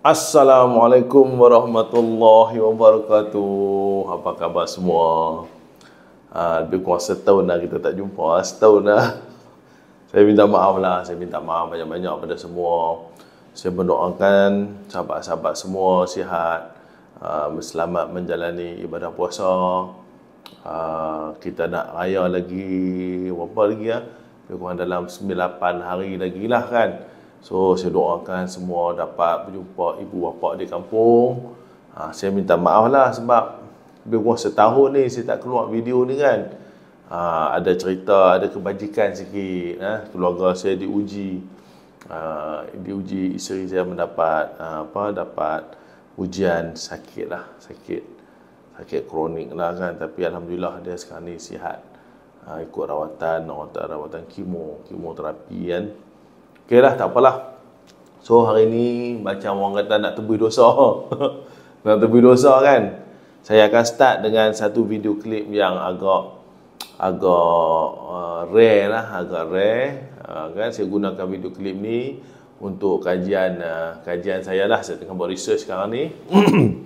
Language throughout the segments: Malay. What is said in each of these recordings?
Assalamualaikum warahmatullahi wabarakatuh. Apa khabar semua? Lebih kurang setahun dah kita tak jumpa. Setahun dah. Saya minta maaf lah. Saya minta maaf banyak-banyak pada semua. Saya mendoakan sahabat-sahabat semua sihat, selamat menjalani ibadah puasa. Kita nak raya lagi berapa lagi ya? Lebih kurang dalam 9-8 hari lagi lah kan. So, saya doakan semua dapat berjumpa ibu bapa di kampung. Saya minta maaf lah sebab lebih kurang setahun ni saya tak keluar video ni kan. Ada cerita, ada kebajikan sikit. Keluarga saya diuji. Diuji isteri saya mendapat dapat ujian sakit lah. Sakit kronik lah kan. Tapi Alhamdulillah dia sekarang ni sihat. Ikut rawatan kemoterapi kan. Okey lah, tak apalah. So, hari ni macam orang kata nak tebus dosa. Nak tebus dosa kan. Saya akan start dengan satu video klip yang agak rare lah. Agak rare. Kan saya gunakan video klip ni untuk kajian saya lah. Saya tengah buat research sekarang ni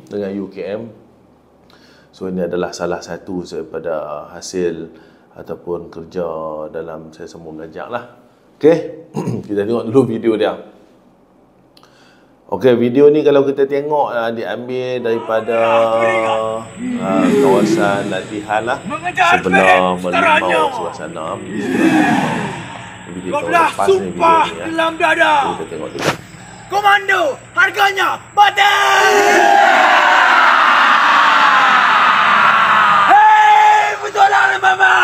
dengan UKM. So, ini adalah salah satu daripada hasil ataupun kerja dalam saya semua belajar lah. Okey, kita tengok dulu video dia. Okey, video ni kalau kita tengok diambil daripada kawasan latihan lah sebelum melimau suasana. Video lepas ni video ni ya. Dalam dada. Kita tengok dulu. Komando, harganya mati. Hei, bertolak Mama.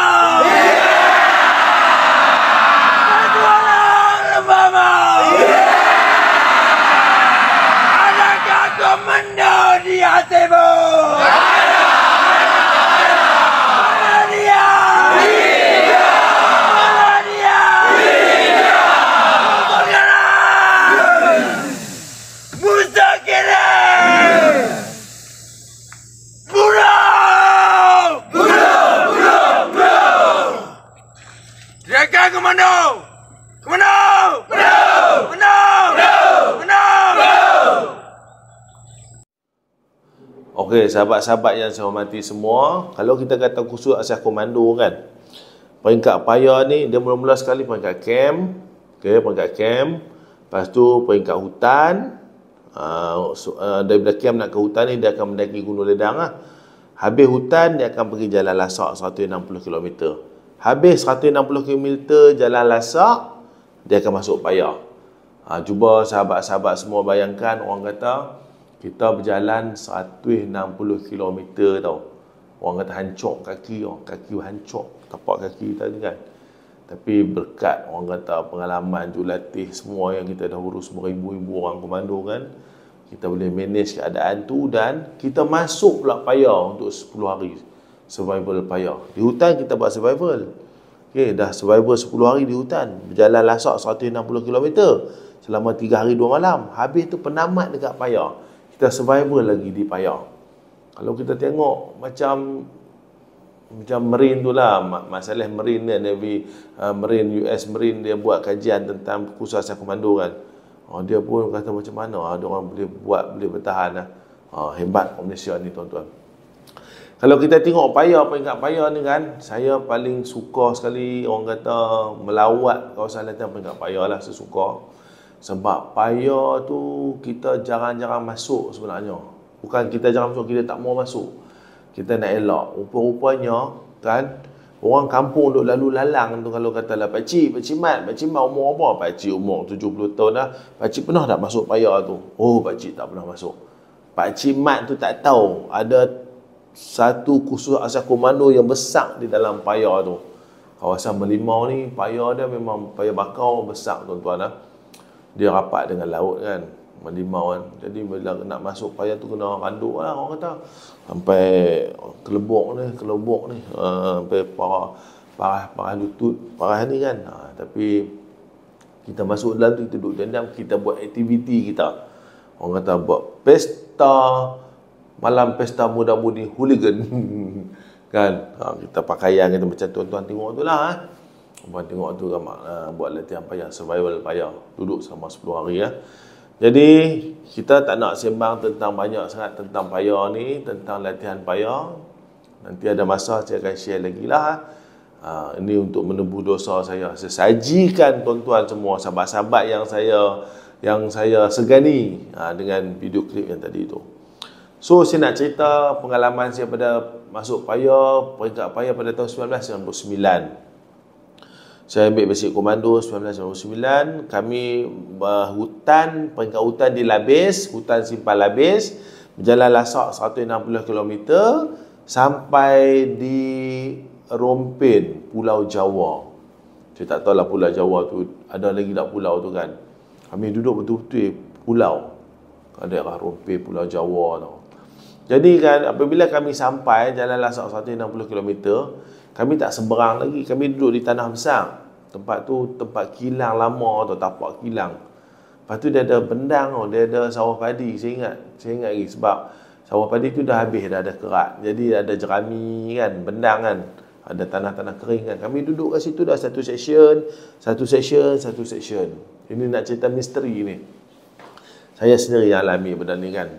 Komando di hatimu. Mana dia? Mana dia? Musuh kiri. Bunuh. Teriakan komando. Okey, sahabat-sahabat yang saya hormati semua, kalau kita kata khusus asas komando kan, peringkat paya ni dia mula-mula sekali peringkat camp. Okey, peringkat camp. Lepas tu peringkat hutan. Daripada camp nak ke hutan ni dia akan mendaki Gunung Ledang lah. Habis hutan dia akan pergi Jalan Lasak 160 km. Habis 160 km Jalan Lasak dia akan masuk paya. Cuba sahabat-sahabat semua bayangkan, orang kata kita berjalan 160 km tau. Orang kata hancur kaki hancur tapak kaki tadi kan. Tapi berkat orang kata pengalaman jurulatih semua yang kita dah urus beribu-ribu orang komando kan, kita boleh manage keadaan tu dan kita masuk pula paya untuk 10 hari survival paya. Di hutan kita buat survival. Okey, dah survival 10 hari di hutan. Berjalan lasak 160 km selama 3 hari 2 malam. Habis tu penamat dekat paya. Kita survival lagi di paya. Kalau kita tengok macam Marine tu lah, masalah Marine ni, Navy, Marine, US Marine dia buat kajian tentang khusus asas komando kan. Dia pun kata macam mana ada orang boleh bertahan lah. Hebat Malaysia ni tuan-tuan. Kalau kita tengok peringkat paya ni kan, saya paling suka sekali orang kata melawat kawasan latihan peringkat paya lah, saya suka. Sebab paya tu kita jarang-jarang masuk sebenarnya. Bukan kita jarang masuk, kita tak mau masuk. Kita nak elak. Rupa-rupanya kan, orang kampung duk lalu lalang tu kalau katalah pakcik mat umur apa? Pakcik umur 70 tahun dah. Pakcik pernah tak masuk paya tu? Oh, pakcik tak pernah masuk. Pakcik mat tu tak tahu ada satu khusus asas komando yang besar di dalam paya tu. Kawasan Melimau ni, paya dia memang paya bakau besar tuan-tuan lah. Dia rapat dengan laut kan, Melimau kan. Jadi bila nak masuk paya tu kena randuk lah orang kata. Sampai kelebok ni sampai parah lutut, parah ni kan. Tapi kita masuk dalam tu, kita duduk dendam, kita buat aktiviti kita. Orang kata buat pesta, malam pesta muda-mudi hooligan. Kan, kita pakaian kita macam tuan-tuan tengok tu lah. Tuan tengok tu buat latihan payah, survival payah, duduk selama 10 hari ya. Jadi kita tak nak sembang tentang banyak sangat tentang payah ni, tentang latihan payah. Nanti ada masa saya akan share lagi lah. Ini untuk menebus dosa saya. Saya sajikan tuan-tuan semua, sahabat-sahabat yang saya segani dengan video klip yang tadi tu. So saya nak cerita pengalaman saya pada masuk payah, peringkat payah pada tahun 1999. Saya ambil basic komando 1999. Kami peringkat hutan di Labis, hutan Simpang Labis, berjalan lasak 160 km sampai di Rompin, Pulau Jawa. Saya tak tahu lah Pulau Jawa tu ada lagi tak pulau tu kan. Kami duduk betul-betul pulau, daerah Rompin, Pulau Jawa tu. Jadi kan apabila kami sampai jalan lasak 160 km, kami tak seberang lagi, kami duduk di tanah besar. Tempat tu tempat kilang lama tu, tapak kilang. Lepas tu dia ada bendang, dia ada sawah padi. Saya ingat lagi sebab sawah padi tu dah habis, dah ada kerak. Jadi ada jerami kan, bendang kan. Ada tanah-tanah kering kan. Kami duduk kat situ dah satu section. Ini nak cerita misteri ni. Saya sendiri yang alami benda ni kan.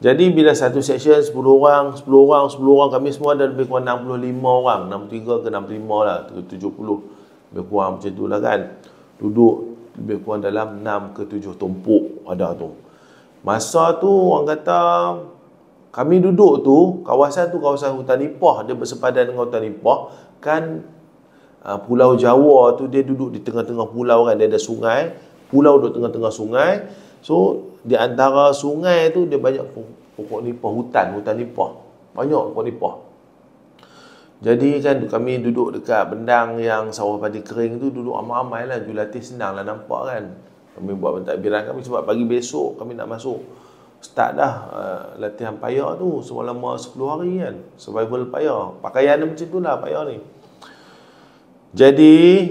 Jadi bila satu section 10 orang, kami semua ada lebih kurang 65 orang, 63 ke 65 lah, 70. Lebih kurang macam tu lah kan. Duduk lebih kurang dalam 6 ke 7 tumpuk ada tu. Masa tu orang kata kami duduk tu, kawasan hutan nipah, dia bersepadan dengan hutan nipah kan. Pulau Jawa tu dia duduk di tengah-tengah pulau kan, dia ada sungai, pulau duduk tengah-tengah sungai. So di antara sungai tu dia banyak pokok nipah, hutan nipah, banyak pokok nipah. Jadi kan kami duduk dekat bendang yang sawah padi kering tu, duduk ramai-ramai lah. Julatih senang lah nampak kan. Kami buat pentadbiran kami sebab pagi besok kami nak masuk. Start dah latihan payah tu selama 10 hari kan. Survival payah. Pakaian macam tu lah payah ni. Jadi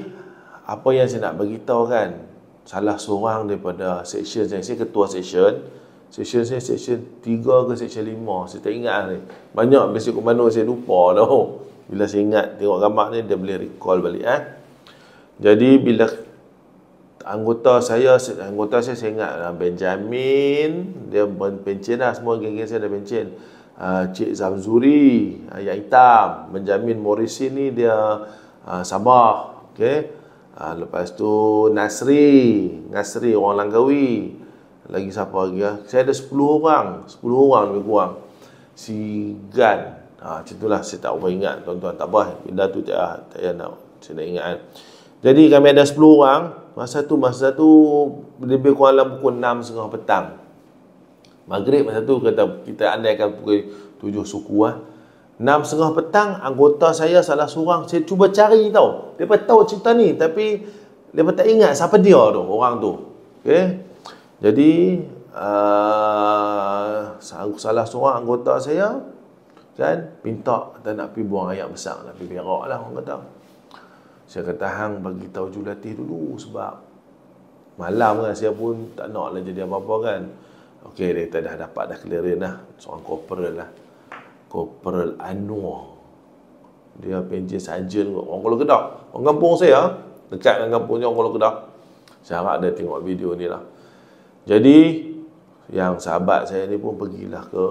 apa yang saya nak beritahu kan, salah seorang daripada section saya ketua section saya section 3 ke section 5, saya tak ingat ni. Banyak basic komando saya lupa dah. Bila saya ingat tengok gambar ni, dia boleh recall balik Jadi bila anggota saya ingat Benjamin, dia pencen lah, semua geng-geng saya dah pencen. Cik Zamzuri yang hitam, Benjamin Morrison ni dia Sabah, okey. Lepas tu Nasri orang Langkawi. Lagi siapa lagi Saya ada 10 orang lebih kurang. Si Gan, macam itulah, saya tak apa ingat tuan-tuan, tak apa. Benda tu tak payah nak saya nak ingat kan. Jadi kami ada 10 orang. Masa tu lebih kurang dalam pukul 6.30 petang. Maghrib masa tu kita andaikan pukul 7 suku 6.30 petang, anggota saya salah seorang, saya cuba cari tau. Mereka tahu cerita ni tapi mereka tak ingat siapa dia tu, orang tu. Okey. Jadi salah seorang anggota saya kan minta kita nak pergi buang air besar, nak pergi berak lah orang kata. Saya kata hang bagi tahu julatih dulu sebab malam kan, saya pun tak nak lah jadi apa-apa kan. Okey, dia dah dapat dah clearin lah, seorang Corporal Anwar. Dia pencen sarjan orang Kuala Kedah, orang kampung saya, dekat dengan kampungnya orang Kuala Kedah. Saya harap dia tengok video ni lah. Jadi yang sahabat saya ni pun pergilah ke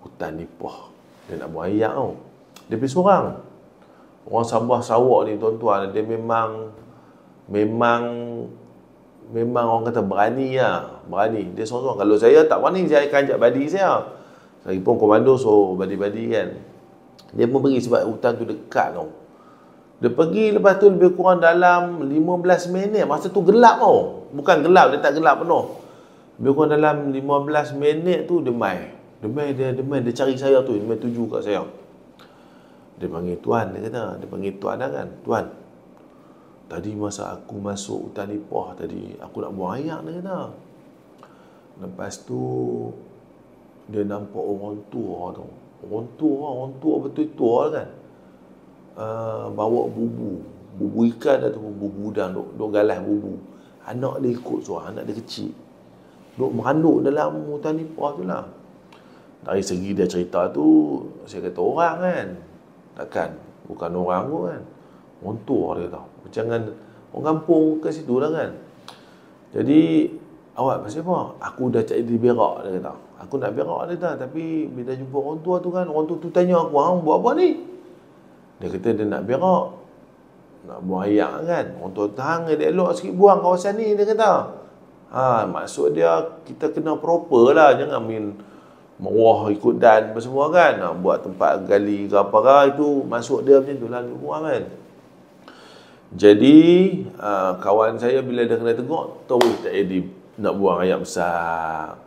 hutan nipah. Dia nak buang air tau. Dia pergi seorang. Orang Sabah Sarawak ni tuan-tuan, dia memang orang kata berani lah. Berani. Dia seorang. Kalau saya tak berani, saya akan ajak badi saya. Lagipun komando so badi-badi kan. Dia pun pergi sebab hutan tu dekat tau. Dia pergi, lepas tu lebih kurang dalam 15 minit. Masa tu gelap tau. Bukan gelap, dia tak gelap penuh. Lebih kurang dalam 15 minit tu dia main. Dia cari saya tu, dia main tuju kat saya. Dia panggil tuan, dia kata. Dia panggil tuan dah kan. Tuan, tadi masa aku masuk hutan nipah tadi, aku nak buang air, dia kata. Lepas tu dia nampak orang tua tu. Orang tua betul tua kan. Bawa bubu ikan atau bubu udang, duk galas bubu. Anak dia ikut suara, anak dia kecil. Duk meranduk dalam hutan nipah tu lah. Dari segi dia cerita tu, saya kata orang kan. Takkan bukan orang pun kan. Orang tua dia kata. Jangan orang kampung ke situ lah kan. Jadi awak pasal apa? Aku dah cari di berak, dia kata. Aku nak berak, dia kata. Tapi bila jumpa orang tua tu kan, orang tua tu tanya aku, hang buat apa ni? Dia kata dia nak berak. Nak buang air kan. Orang tua hang elok sikit buang kawasan ni, dia kata. Maksud dia kita kena proper lah. Jangan main mewah ikut dan semua kan. Buat tempat gali ke apa ke, itu masuk dia macam tu lah, buang kan. Jadi kawan saya bila dia kena tengok, terus tak jadi nak buang air besar.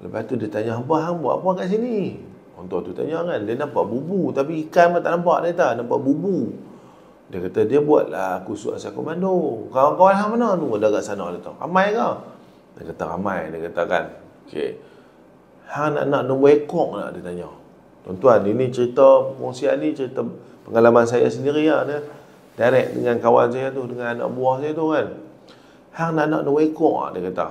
Lepas tu dia tanya, abang hang buat apa kat sini? Orang tua tu tanya kan, dia nampak bubu tapi ikan pun tak nampak, dia tak nampak bubu. Dia kata dia buatlah kursus asal komando. Kawan-kawan hang mana tu ada kat sana, dia tahu. Ramai ke? Dia kata ramai, dia kata kan. Okey. Hang nak nombor ekor nak, dia tanya. Tuan-tuan, ini cerita perkongsian ni cerita pengalaman saya sendiri lah dia. Direct dengan kawan saya tu, dengan anak buah saya tu kan. Hang nak nombor ekor, dia kata.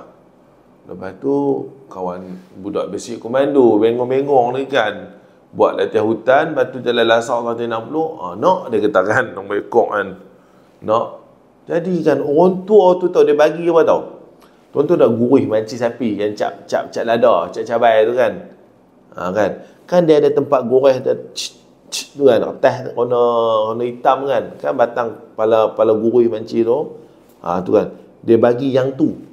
Lepas tu kawan budak basic komando bengong-bengong ni kan, buat latihan hutan, lepas tu jalan lasak 160. Nak, dia kata kan, nombor ekor kan. Nak. Jadi kan orang tua tu tahu dia bagi apa tahu? Tuan-tuan dah gurih mancis sapi yang cap lada, cap cabai tu kan. Kan dia ada tempat gurih tu kan, atas warna hitam kan. Kan batang pala gurih mancis tu. Tu kan. Dia bagi yang tu.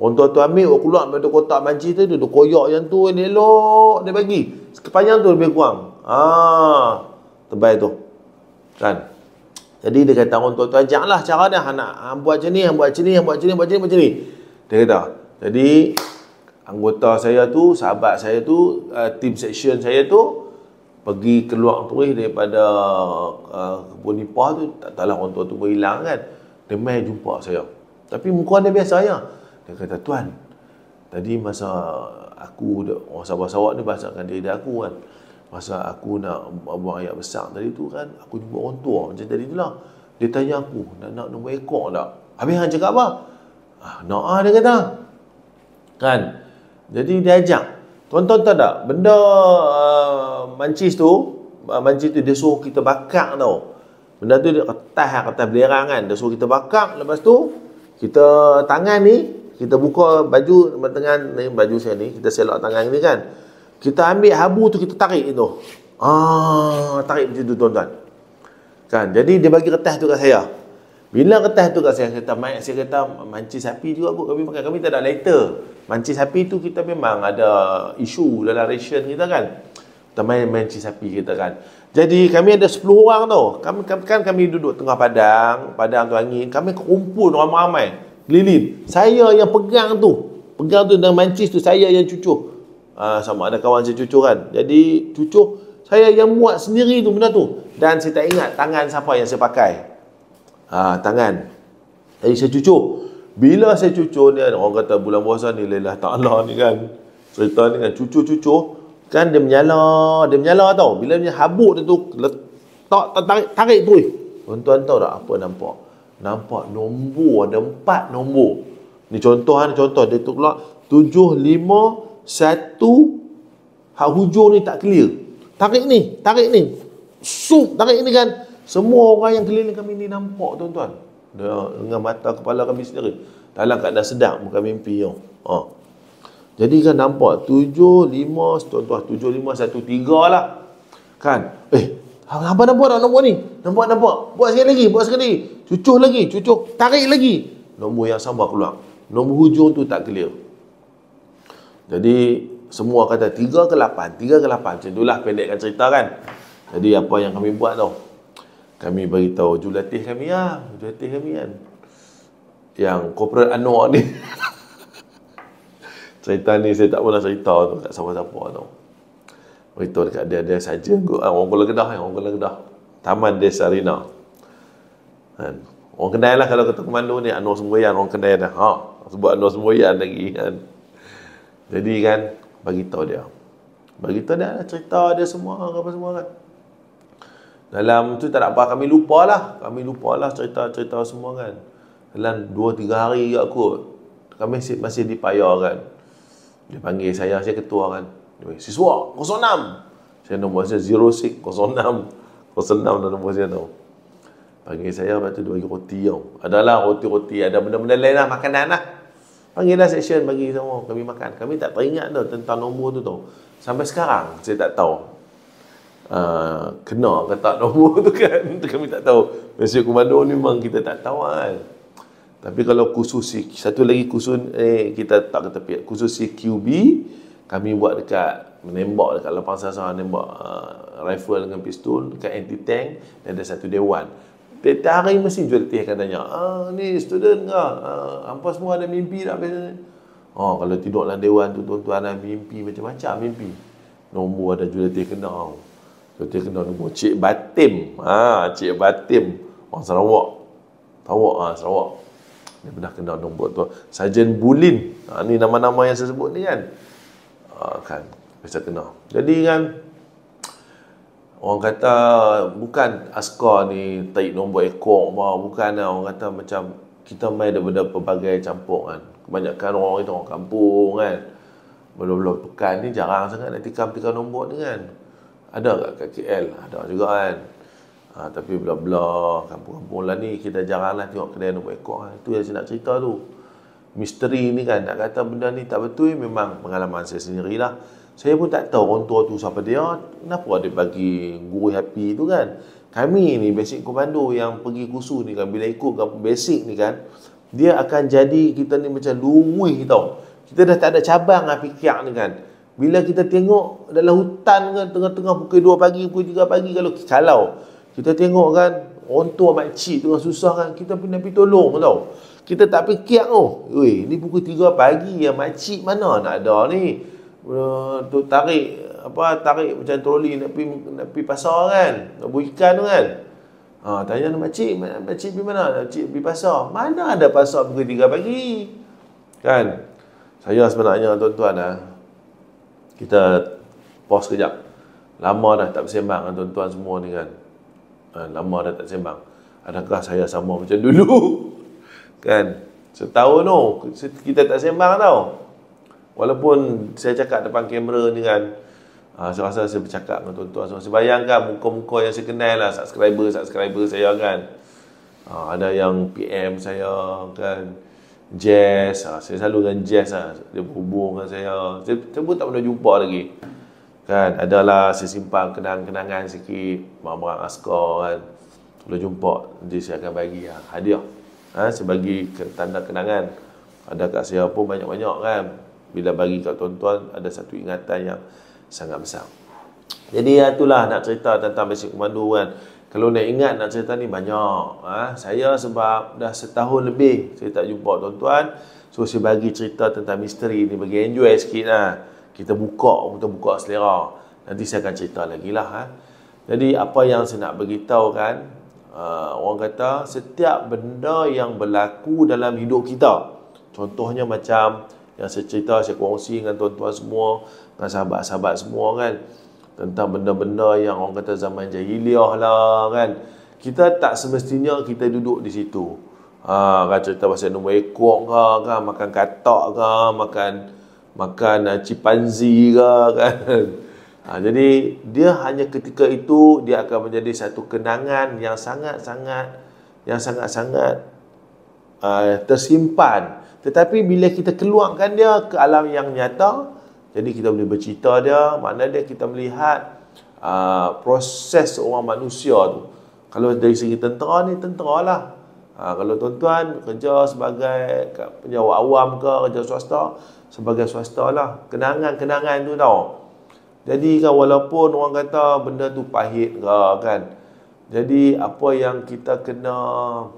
Orang tua tu ambil, keluar daripada kotak mancis tu, dia koyak yang tu, elok dia bagi. Sepanjang tu lebih kurang. Tebal tu. Kan. Jadi dia kata orang tua tu ajaklah cara dia, hang buat macam ni, hang buat macam ni, hang buat macam ni, macam ni. Dia kata. Jadi anggota saya tu, sahabat saya tu, team section saya tu pergi keluar terus daripada kebun nipah tu, tak tahulah orang tua tu berhilang kan. Dia mai jumpa saya. Tapi muka dia biasa ya. Dia kata, tuan, tadi masa aku, orang Sabah-Sarawak ni bahasakan diri aku kan. Masa aku nak buang air besar tadi tu kan, aku jumpa orang tua macam tadi tu lah. Dia tanya aku, nak nombor ekor tak? Habis hang cakap apa? Nak dia kata. Kan? Jadi dia ajak. Tuan-tuan tahu tak? Benda mancis tu dia suruh kita bakar tau. Benda tu dia kertas belerang kan. Dia suruh kita bakar. Lepas tu, kita tangan ni, kita buka baju tangan ni, baju saya ni, kita selok tangan ni kan. Kita ambil habu tu, kita tarik itu. Tarik macam tu tuan-tuan. Kan? Jadi dia bagi kertas tu kat saya. Bila kertas tu kat saya kata mancis sapi juga kot kami pakai. Kami tak ada lighter. Mancis sapi tu kita memang ada isu dalam ration kita kan. Kita main mancis sapi kita kan. Jadi kami ada 10 orang tau. Kami duduk tengah padang tu angin. Kami kumpul ramai-ramai. Keliling. Saya yang pegang tu dengan mancis tu, saya yang cucuk. Sama ada kawan saya cucuk kan. Jadi cucuk, saya yang buat sendiri tu benda tu. Dan saya tak ingat tangan siapa yang saya pakai. Tangan. Jadi saya cucuk. Bila saya cucuk ni, orang kata bulan puasa ni lillah ta'ala ni kan. Cerita ni kan, cucuk-cucuk. Kan dia menyala tau. Bila dia habuk dia tu, tarik tu. Tuan-tuan tahu tak apa nampak? Nampak nombor, ada 4 nombor. Ni contoh. Dia tu keluar 7, 5, 1. Hak hujung ni tak clear. Tarik ni. Tarik ni kan. Semua orang yang keliling kami ni nampak tuan-tuan. Dengan mata kepala kami sendiri. Dalam keadaan sedang, bukan mimpi. Jadi kan nampak 7, 5, tuan-tuan 7, 5, 1, 3 lah. Kan? Apa nampak tak nombor ni? Nampak. Buat sekali lagi. Cucuk. Tarik lagi. Nombor yang sama keluar. Nombor hujung tu tak clear. Jadi semua kata 3 ke 8. Macam itulah pendekkan cerita kan. Jadi apa yang kami buat tau? Kami beritahu jurulatih kami kan. Yang Korporat Anwar ni. Cerita ni saya tak pernah cerita tu kat siapa-siapa tau. Beritahu dekat dia saja kot. Orang Kuala Kedah. Taman Desa Rina. Kan? Orang kenal lah kalau kata komando ni Anwar Semboyan, orang kenal dah. Sebut Anwar Semboyan lagi kan. Jadi kan bagi tahu dia cerita dia semua apa semua kan. Dalam tu tak ada apa, kami lupa lah cerita semua kan. Dalam 2-3 hari juga kot. Kami masih dipayar kan. Dia panggil saya ketua kan. Dia panggil, siswa 06. Saya nombor saya 06 dan nombor saya tau. Panggil saya, lepas tu dia bagi roti tau. Adalah roti-roti, ada benda-benda lain lah, makanan lah. Panggillah section bagi semua kami makan. Kami tak teringat tu tentang nombor tu tau. Sampai sekarang saya tak tahu. Kena ke tak nombor tu kan. Kami tak tahu. Mesej komando ni memang kita tak tahu kan. Tapi kalau khusus satu lagi khusus kita tak kata tepi. Khusus CQB kami buat dekat menembak dekat lapang sasar, nembak rifle dengan pistol dekat anti-tank, dan ada satu dewan. Tiap hari mesti jurulatih akan tanya, ni student ke? Hampa semua ada mimpi tak biasanya? Kalau tidur dalam dewan tu tuan-tuan ada mimpi macam-macam mimpi. Nombor ada jurulatih kenal. Jurulatih kenal nombor Cik Batim. Cik Batim. Orang Sarawak. Sarawak. Dia pernah kenal nombor tu. Sarjan Bulin. Ni nama-nama yang saya sebut ni kan. Kan. Bisa kenal. Jadi kan, orang kata bukan askar ni tarik nombor ekor apa, bukan lah. Orang kata macam kita main daripada pelbagai campur kan. Kebanyakan orang itu orang kampung kan. Belah-belah pekan ni jarang sangat nak tikam nombor ni kan. Ada kat KL, ada juga kan. Tapi belah-belah kampung-kampung lah ni kita jarang lah tengok kedai nombor ekor kan. Itu yang saya nak cerita tu. Misteri ni kan, nak kata benda ni tak betul, memang pengalaman saya sendirilah. Saya pun tak tahu orang tua tu siapa dia, kenapa dia bagi guru happy tu kan. Kami ni basic komando yang pergi kursus ni kan, bila ikut basic ni kan, dia akan jadi kita ni macam luwih tau. Kita dah tak ada cabang lah fikir ni kan. Bila kita tengok dalam hutan kan, tengah-tengah pukul 2 pagi, pukul 3 pagi, kalau kita tengok kan, orang tua makcik tengah susah kan, kita pun nak pergi tolong tau. Kita tak fikir ni pukul 3 pagi ya, makcik mana nak ada ni. Tu tarik macam troli nak pergi pasar kan, nak buat ikan tu kan. Tanya makcik pergi mana? Makcik pergi pasar. Mana ada pasar pukul 3 pagi? Kan? Saya sebenarnya tuan-tuan kita pause kejap. Lama dah tak bersembang dengan tuan-tuan semua ni kan. Lama dah tak sembang. Adakah saya sama macam dulu? Kan? Setahun tu kita tak sembang tau. Walaupun saya cakap depan kamera ni kan, saya rasa saya bercakap dengan tuan-tuan semua. Saya bayangkan muka-muka yang saya kenal lah, subscriber saya kan. Ada yang PM saya kan, Jess, saya selalu dengan Jess lah. Dia berhubung dengan saya pun tak pernah jumpa lagi kan. Adalah saya simpan kenangan sikit, barang-barang askar kan. Kalau jumpa, nanti saya akan bagi hadiah. Saya bagi tanda kenangan. Ada kat saya pun banyak-banyak kan. Bila bagi kat tuan-tuan, ada satu ingatan yang sangat besar. Jadi itulah nak cerita tentang basic komando kan. Kalau nak ingat nak cerita ni banyak. Saya sebab dah setahun lebih saya tak jumpa tuan-tuan, so saya bagi cerita tentang misteri ni bagi enjoy sikit lah. Kita buka selera. Nanti saya akan cerita lagi lah. Jadi apa yang saya nak beritahu kan, orang kata setiap benda yang berlaku dalam hidup kita, contohnya macam yang saya cerita, saya kongsi dengan tuan-tuan semua, dengan sahabat-sahabat semua kan, tentang benda-benda yang orang kata zaman jahiliah lah kan. Kita tak semestinya kita duduk di situ. Kan cerita pasal nombor ekor ke kan, makan katak ke, makan chimpanzee ke kan. Jadi dia hanya ketika itu dia akan menjadi satu kenangan yang sangat-sangat tersimpan. Tetapi bila kita keluarkan dia ke alam yang nyata, jadi kita boleh bercerita dia, maknanya kita melihat proses seorang manusia tu. Kalau dari segi tentera ni, tentera lah. Kalau tuan-tuan kerja sebagai penjawat awam ke, kerja swasta, sebagai swasta lah. Kenangan-kenangan tu tau. Jadi kan walaupun orang kata benda tu pahit ke kan, jadi apa yang kita kena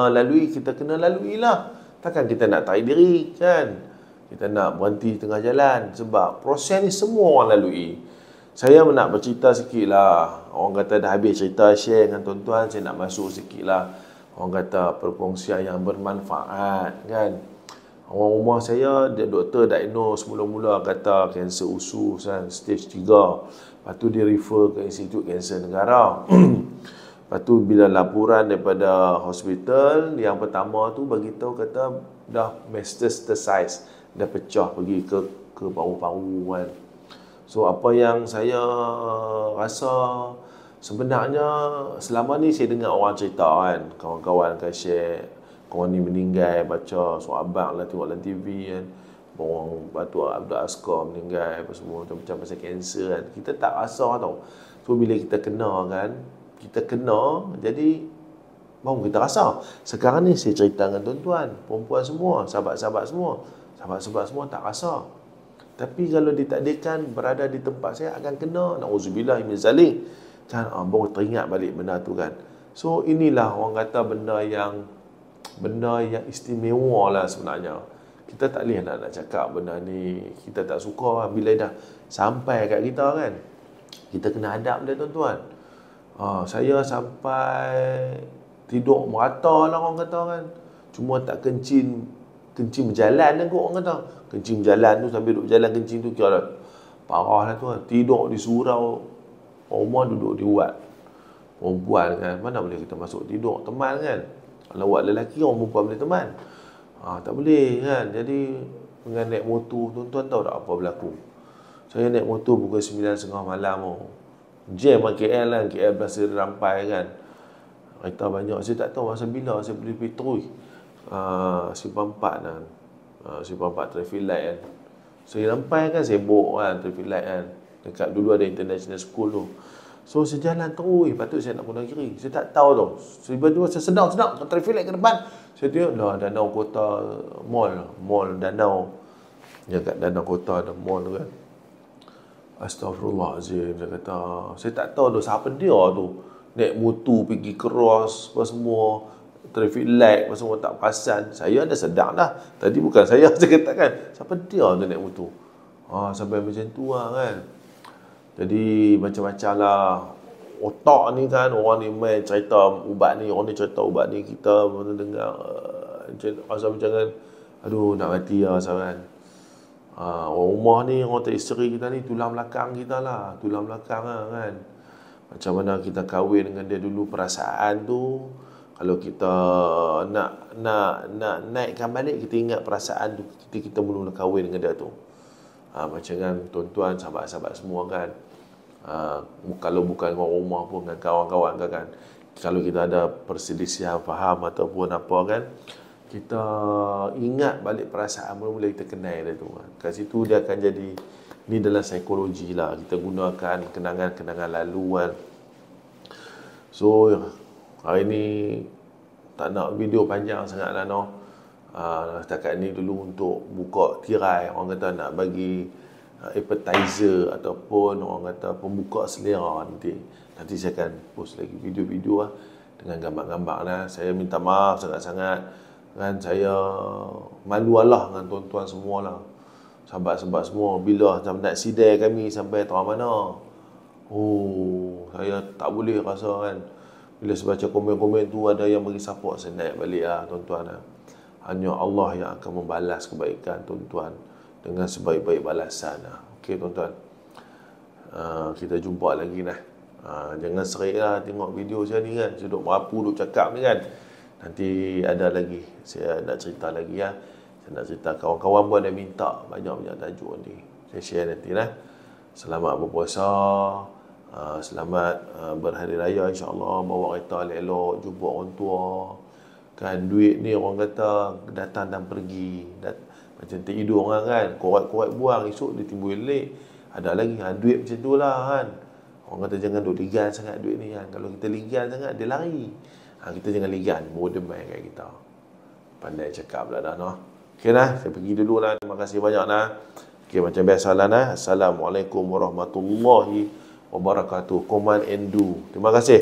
lalui lah. Takkan kita nak tarik diri kan, kita nak berhenti tengah jalan, sebab proses ni semua orang lalui. Saya nak bercerita sikit lah. Orang kata dah habis cerita share dengan tuan-tuan, saya nak masuk sikit lah, orang kata perkongsian yang bermanfaat kan. Orang rumah saya, doktor diagnose mula-mula kata kanser usus kan, stage 3. Lepas tu dia refer ke Institut Kanser Negara. Lepas tu bila laporan daripada hospital, yang pertama tu bagi tahu kata dah metastasize, dah pecah pergi ke paru-paru kan. So apa yang saya rasa sebenarnya selama ni saya dengar orang cerita kan, kawan-kawan kan share korang ni meninggal, baca surah Abang lah, tengok dalam TV kan, orang Batu Abdul Askar meninggal apa semua, macam-macam pasal kanser kan. Kita tak rasa tau. So bila kita kena kan, jadi baru kita rasa. Sekarang ni saya cerita dengan tuan-tuan, perempuan semua, sahabat-sahabat semua tak rasa. Tapi kalau ditakdirkan berada di tempat saya akan kena, na'udzubillah min zalik. Kan baru teringat balik benda tu kan. So inilah orang kata benda yang istimewa lah sebenarnya. Kita tak boleh nak cakap benda ni kita tak suka. Bila dah sampai kat kita kan, kita kena hadap dia tuan-tuan. Saya sampai tidur merata lah orang kata kan. Cuma tak kencing berjalan lah kot orang kata. Kencing berjalan tu, sambil duduk berjalan kencing tu kira parah lah tuan. Tidur di surau, rumah duduk di wad. Perempuan kan, mana boleh kita masuk tidur teman kan. Kalau wad lelaki, orang perempuan boleh teman. Tak boleh kan. Jadi dengan naik motor, tuan-tuan tahu tak apa berlaku? Saya naik motor pukul 9.30 malam. Jam KL lah, KL berasa rampai kan. Kereta banyak. Saya tak tahu masa bila saya boleh pergi terus. Simpang 4 kan. Simpang 4 traffic light kan. Saya rampai kan, sibuk kan traffic light kan. Dekat dulu ada international school tu. So saya jalan terus, patut saya nak guna kiri. Saya tak tahu tu. Tiba-tiba saya sedang traffic light ke depan. Saya tengok lah Danau Kota mall Danau. Ya kat Danau Kota ada mall tu kan. Astaghfirullahalazim, saya kata. Saya tak tahu tu siapa dia tu. Naik motor pergi cross apa semua. Traffic light apa semua tak perasan. Saya dah sedang dah. Tadi bukan saya katakan. Siapa dia tu naik motor? Sampai macam tu lah kan. Jadi macam-macam lah. Otak ni kan, orang ni main cerita ubat ni, orang ni cerita ubat ni, kita mana dengar rasa macam kan, aduh nak mati lah rasa kan. Orang rumah ni, orang tak isteri kita ni, tulang belakang kita lah, tulang belakang lah kan. Macam mana kita kahwin dengan dia dulu, perasaan tu, kalau kita nak naikkan balik, kita ingat perasaan tu kita mula kahwin dengan dia tu. Macam kan tuan-tuan, sahabat-sahabat semua kan. Kalau bukan orang rumah pun dengan kawan-kawan kan, kalau kita ada perselisihan faham ataupun apa kan, kita ingat balik perasaan mula-mula kita kenal dia tu kan. Kat situ dia akan jadi, ni dalam psikologi lah, kita gunakan kenangan-kenangan lalu kan. So hari ni tak nak video panjang sangat lah no. Setakat ni dulu untuk buka tirai, orang kata nak bagi appetizer ataupun orang kata pembuka selera. Nanti saya akan post lagi video-video lah dengan gambar-gambar lah. Saya minta maaf sangat-sangat kan, saya malu Allah dengan tuan-tuan semua lah, sahabat-sahabat semua. Bila nak sidai kami sampai tahu mana, saya tak boleh rasa kan. Bila saya baca komen-komen tu, ada yang bagi support, saya naik balik lah tuan-tuan lah. Hanya Allah yang akan membalas kebaikan tuan-tuan dengan sebaik-baik balasan. Okey tuan-tuan, kita jumpa lagi lah. Jangan serik lah tengok video saya ni kan. Saya duduk merapu, duduk cakap ni kan. Nanti ada lagi, saya nak cerita lagi ya. Saya nak cerita, kawan-kawan pun ada minta banyak-banyak tajuk ni. Saya share nanti lah. Selamat berpuasa, selamat berhari raya insya-Allah. Bawa kereta elok-elok, jumpa orang tua. Kan duit ni orang kata datang dan pergi. Macam tidur orang kan, korek-korek buang, esok dia timbul lelek. Ada lagi duit macam tu lah kan. Orang kata jangan duk ligan sangat duit ni kan. Kalau kita ligan sangat, dia lari. Kita jangan ligan, bodoh main kat kita. Pandai cakap lah dah noh. Okey lah, saya pergi dulu lah. Terima kasih banyak lah. Okey, macam biasa lah nah. Assalamualaikum warahmatullahi wabarakatuh. Command and do. Terima kasih.